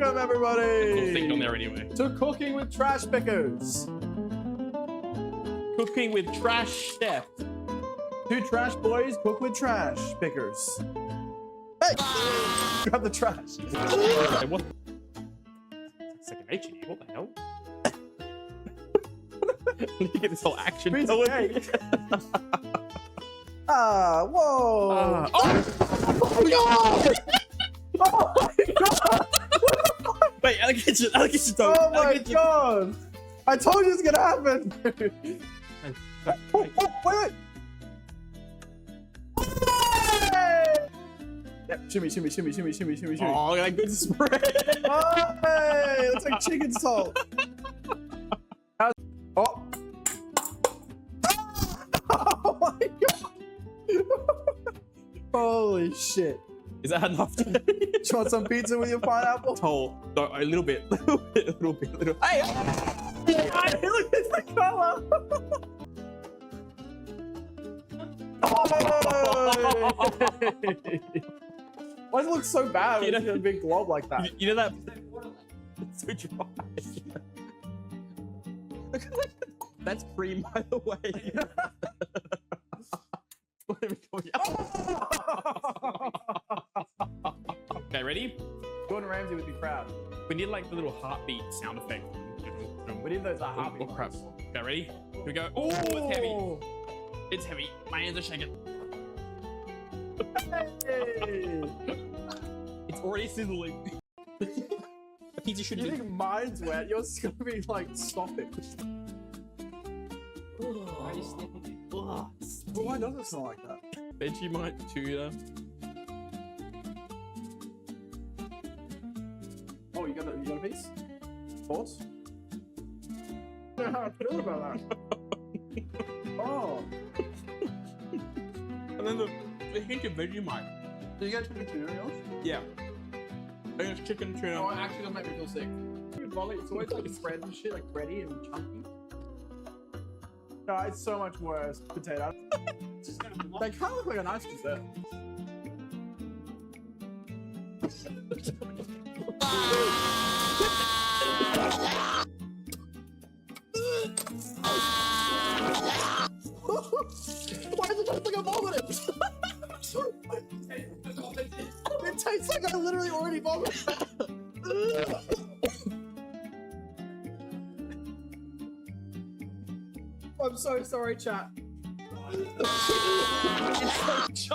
Welcome, everybody. Thing on there anyway. To Cooking with Trash Pickers. Cooking with trash chef. Two trash boys cook with trash pickers. Hey! Grab the trash. Okay, what? Second nature, what the hell? Let me get this whole action Piece of going. cake. Ah, whoa. Oh my god! Oh my god! Wait, I'll get you dog. Oh my god! I told you it's gonna happen! Oh, wait! Yep, shimmy. Oh, that good spread. Hey, looks like chicken salt. Oh. Oh my god! Holy shit. Is that enough? Do you want some pizza with your pineapple? Oh, no, a little bit. Hey! Hey, look at the color! Oh! Why does it look so bad when it's a big glob like that? You know that? It's so dry. Look at that. That's cream, by the way. Okay, ready? Gordon Ramsay would be proud. We need like the little heartbeat sound effect. We need those heartbeat. Oh crap. Okay, ready? Here we go. Oh, it's heavy. It's heavy. My hands are shaking. Hey! It's already sizzling. A pizza should You be. think mine's wet? Yours is gonna be like, stop it. Why are you sniffing it? Well, why does it smell like that? Vegemite tuna. Oh, you got a piece? Thoughts? I don't know how I feel about that. Oh. And then the hint of Vegemite. Did you get chicken tuna yours? Yeah. I think it's chicken tuna. Oh, actually, that made me feel sick. Volley, it's always like bread and shit, like bready and chunky. No, it's so much worse. Potato. They kind of look like a nice dessert. Why does it taste like I vomited? It tastes like I literally already vomited. I'm so sorry, chat. It's so